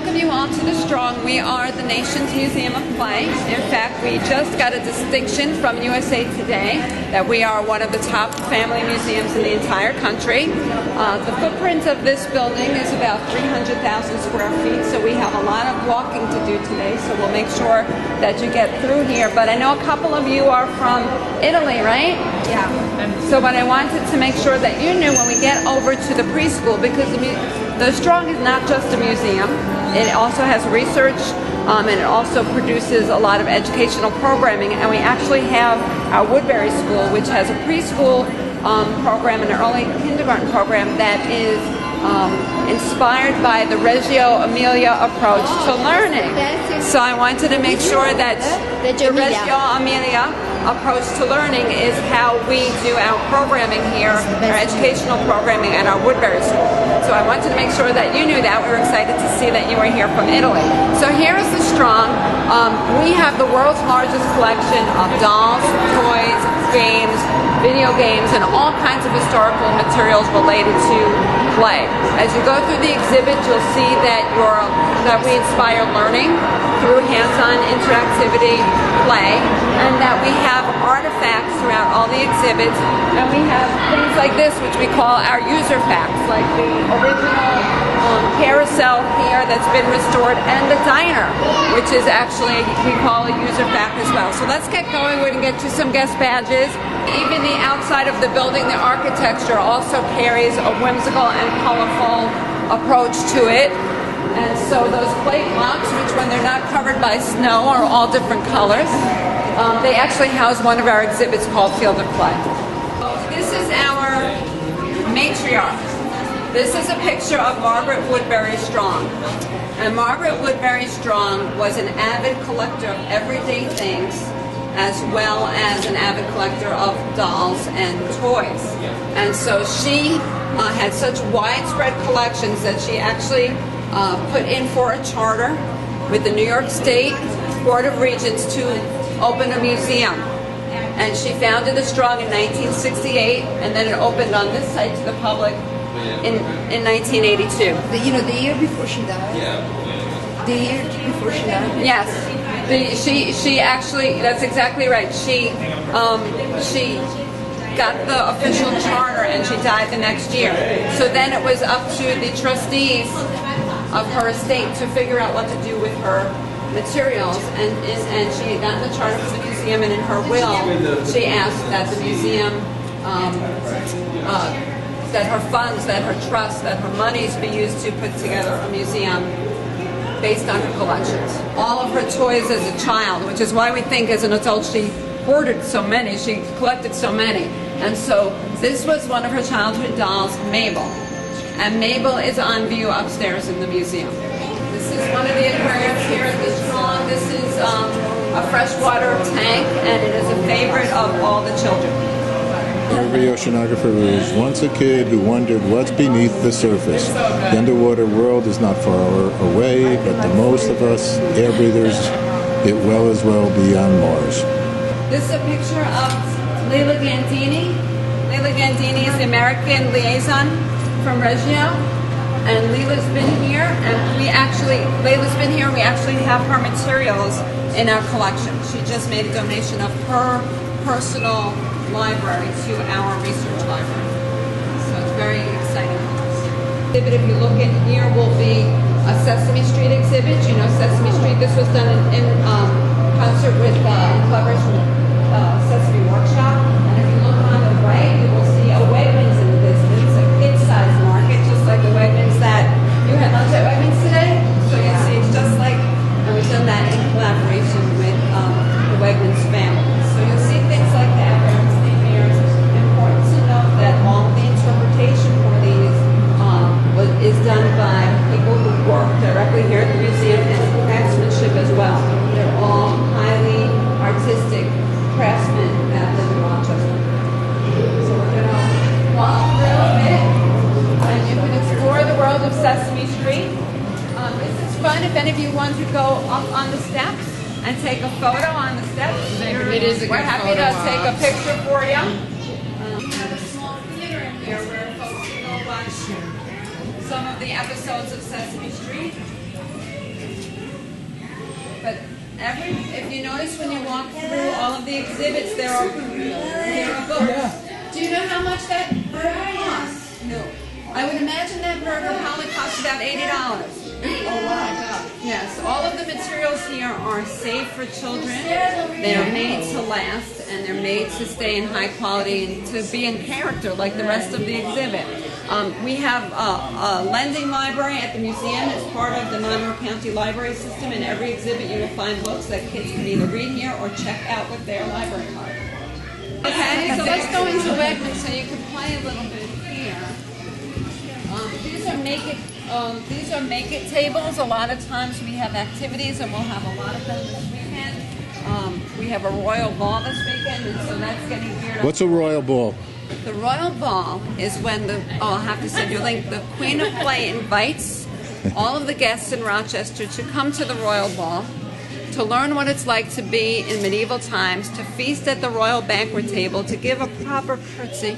welcome you all to the Strong. We are the nation's museum of play. In fact, we just got a distinction from USA Today that we are one of the top family museums in the entire country. The footprint of this building is about 300,000 square feet, so we have a lot of walking to do today, so we'll make sure that you get through here. But I know a couple of you are from Italy, right? Yeah. So what I wanted to make sure that you knew when we get over to the preschool, because the Strong is not just a museum, it also has research and it also produces a lot of educational programming, and we actually have our Woodbury School, which has a preschool program and an early kindergarten program that is inspired by the Reggio Emilia approach to learning. So I wanted to make sure that the Reggio Emilia approach to learning is how we do our programming here, our educational programming at our Woodbury School. So I wanted to make sure that you knew that. We were excited to see that you were here from Italy. So here is the Strong. We have the world's largest collection of dolls, toys, games, video games, and all kinds of historical materials related to play. As you go through the exhibit, you'll see that we inspire learning through hands-on interactivity play, and that we have artifacts throughout all the exhibits, and we have things like this, which we call our user facts, like the original carousel here that's been restored, and the diner, which is actually, we call a user fact as well. So let's get going. We're going to get you some guest badges. Even the outside of the building, the architecture also carries a whimsical and colorful approach to it. And so those plate blocks, which when they're not covered by snow are all different colors, they actually house one of our exhibits called Field of Play. This is our matriarch. This is a picture of Margaret Woodbury Strong. And Margaret Woodbury Strong was an avid collector of everyday things, as well as an avid collector of dolls and toys. And so she had such widespread collections that she actually put in for a charter with the New York State Board of Regents to open a museum. And she founded the Strong in 1968, and then it opened on this site to the public in 1982. The year before she died? Yeah. The year before she died? Yes. She actually, that's exactly right. She got the official charter and she died the next year. So then it was up to the trustees of her estate to figure out what to do with her materials, and she had gotten the charter for the museum, and in her will she asked that the museum, that her funds, that her trust, that her monies be used to put together a museum based on her collections. All of her toys as a child, which is why we think as an adult she hoarded so many, she collected so many. And so this was one of her childhood dolls, Mabel. And Mabel is on view upstairs in the museum. This is one of the aquariums here at the Strong. This is a freshwater tank, and it is a favorite of all the children. Every oceanographer was once a kid who wondered what's beneath the surface. The underwater world is not far away, but the most of us air breathers, it as well be on Mars. This is a picture of Leila Gandini. Leila Gandini is the American liaison from Reggio, and Leila's been here, and Leila's been here, and we actually have her materials in our collection. She just made a donation of her personal library to our research library. So it's very exciting. Exhibit, if you look in here, will be a Sesame Street exhibit. You know Sesame Street, this was done in concert with collaboration with Sesame Workshop. And if you look on the right, you will see a Wegmans in the distance, a kid-sized market, just like the Wegmans that you had lunch at Wegmans today. So you see it's just like, and we've done that in collaboration with the Wegmans family. So you'll see things like that. That all the interpretation for these is done by people who work directly here at the museum, and craftsmanship as well. They're all highly artistic craftsmen that live in Rochester. So we're going to walk through a bit, and you can explore the world of Sesame Street. This is fun if any of you want to go up on the steps and take a photo on the steps. It is a good We're happy to take a picture for you. Here where folks can go watch some of the episodes of Sesame Street. But if you notice when you walk through all of the exhibits, there are books. Yeah. Do you know how much that burger costs? No. I would imagine that burger probably costs about $80. Oh wow. Yes, all of the materials here are safe for children. They are made to last, and they're made to stay in high quality and to be in character like the rest of the exhibit. We have a lending library at the museum. It's part of the Monroe County Library System. In every exhibit you will find books that kids can either read here or check out with their library card. Okay, so let's go into Wegmans so you can play a little bit here. These are make it tables. A lot of times we have activities, and we'll have a lot of them this weekend. We have a royal ball this weekend, and so that's getting geared up. What's a royal ball? The royal ball is when I'll have to send you a link. The Queen of Play invites all of the guests in Rochester to come to the royal ball, to learn what it's like to be in medieval times, to feast at the royal banquet table, to give a proper curtsy,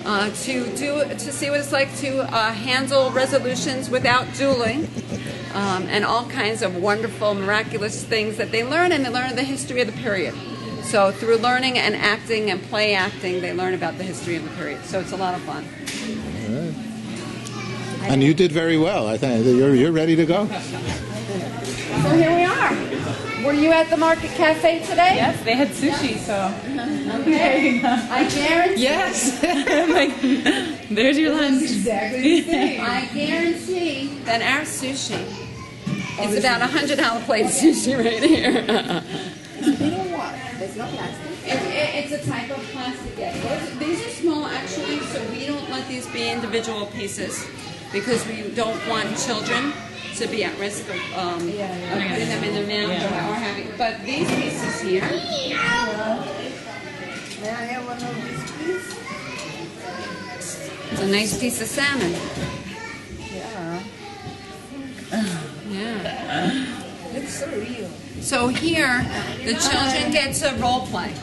to see what it's like to handle resolutions without dueling, and all kinds of wonderful, miraculous things that they learn, and they learn the history of the period. So through learning and acting and play acting, they learn about the history of the period. So it's a lot of fun. All right. And you did very well. I think you're ready to go. So here we are. Were you at the Market Cafe today? Yes, they had sushi, so. Okay. I guarantee. Yes. Like, there's your lunch. Exactly the same. I guarantee that our sushi is about $100 plate of sushi right here. You know what? There's no plastic. It's a type of plastic. Yes. These are small actually, so we don't let these be individual pieces because we don't want children to be at risk of putting them in their mouth or having. But these pieces here. May I have one of these, please? It's a nice piece of salmon. Yeah. Yeah. Looks so real. So here, the children get to role play.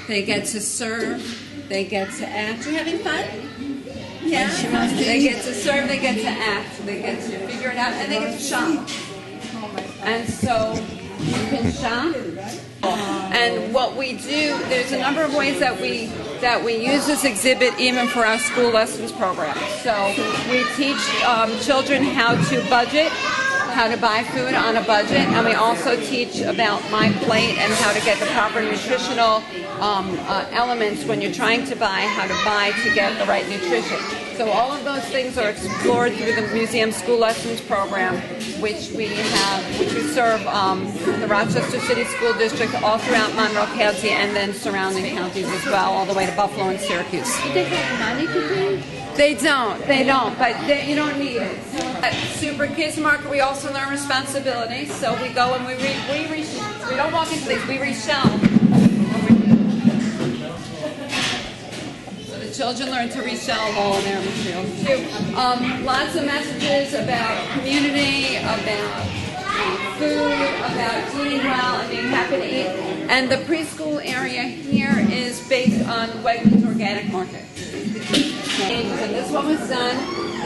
They get to serve. They get to act. You having fun? Yeah. They get to serve. They get to act. They get to figure it out, and they get to shop. And so you can shop. And what we do, there's a number of ways that we use this exhibit even for our school lessons program. So we teach children how to budget, how to buy food on a budget, and we also teach about My Plate and how to get the proper nutritional elements when you're trying to buy, how to buy to get the right nutrition. So all of those things are explored through the museum school lessons program, which we serve the Rochester City School District all throughout Monroe County and then surrounding counties as well, all the way to Buffalo and Syracuse. Do they have money to pay? They don't, but you don't need it. So at Super Kids Market, we also learn responsibility. So we go and we don't walk into these, we reshelve. So the children learn to reshelve all of their materials too. Lots of messages about community, about food, about eating well and being happy to eat. And the preschool area here is based on Wegmans Organic Market. And this one was done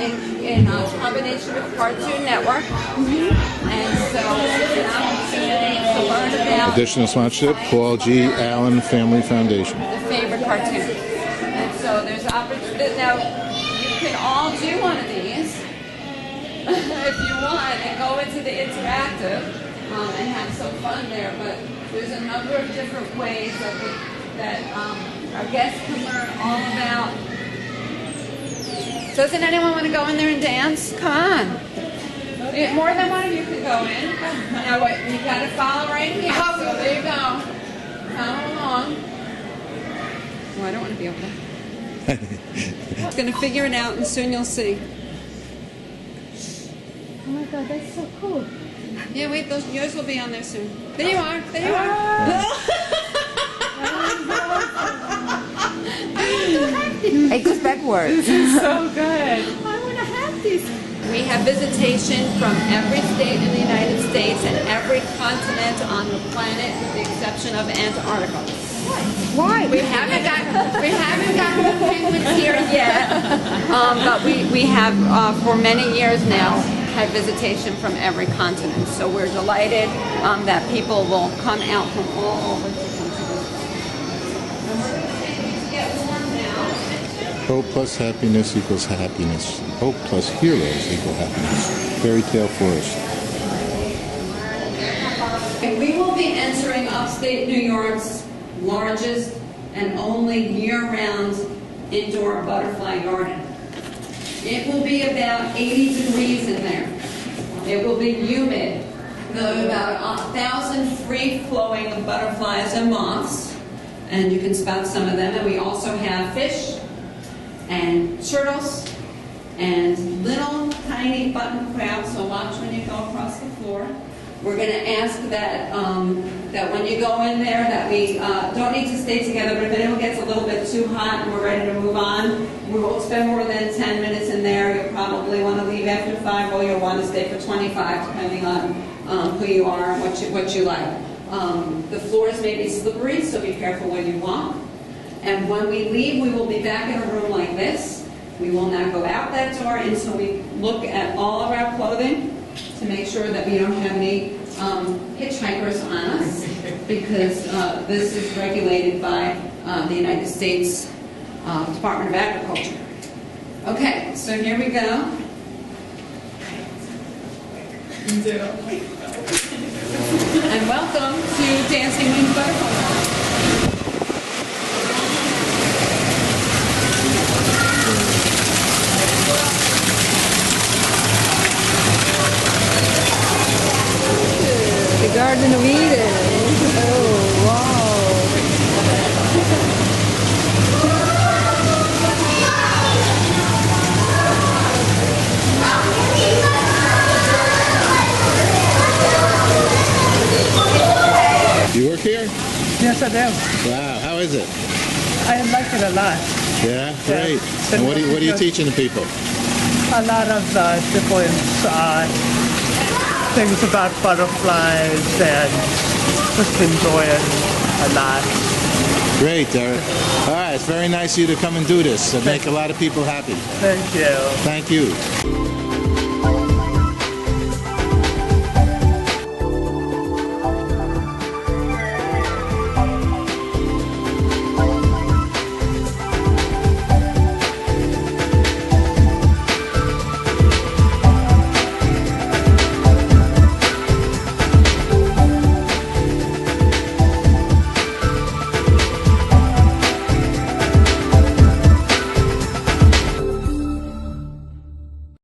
in combination with Cartoon Network. And so it's an opportunity to learn about Additional sponsorship, Paul G. Allen Family Foundation. the favorite cartoon. And so there's opportunity. Now, you can all do one of these if you want and go into the interactive and have some fun there. But there's a number of different ways that our guests can learn all about. Doesn't anyone want to go in there and dance? Come on. More than one of you can go in. Now what? You got to follow right here. So there you go. Follow along. Oh, I don't want to be over there. It's going to figure it out, and soon you'll see. Oh my God, that's so cool. Yeah, wait. Yours will be on there soon. There you are. There you are. It goes backwards. So good. I want to have this. We have visitation from every state in the United States and every continent on the planet, with the exception of Antarctica. Why? We haven't gotten the penguins here yet, but we have for many years now had visitation from every continent. So we're delighted that people will come out from all over to come to this. Hope plus happiness equals happiness. Hope plus heroes equal happiness. Fairy tale forest. And we will be entering upstate New York's largest and only year-round indoor butterfly garden. It will be about 80 degrees in there. It will be humid. There'll be about 1,000 free-flowing butterflies and moths, and you can spot some of them. And we also have fish and turtles and little tiny button crabs, so watch when you go across the floor. We're going to ask that that when you go in there that we don't need to stay together, but if anyone gets a little bit too hot and we're ready to move on, we won't spend more than 10 minutes in there. You'll probably want to leave after 5, or you'll want to stay for 25, depending on who you are and what you like. The floors may be slippery, so be careful when you walk. And when we leave, we will be back in a room like this. We will not go out that door until we look at all of our clothing to make sure that we don't have any hitchhikers on us, because this is regulated by the United States Department of Agriculture. Okay, so here we go. And welcome to Dancing Wings Butterfly. The Garden of Eden. Oh, wow. You work here? Yes, I do. Wow, how is it? I like it a lot. Yeah, great. And what are you teaching the people? A lot of different things about butterflies, and just enjoy it a lot. Great, Derek. All right, it's very nice of you to come and do this. It'll make a lot of people happy. Thank you. Thank you.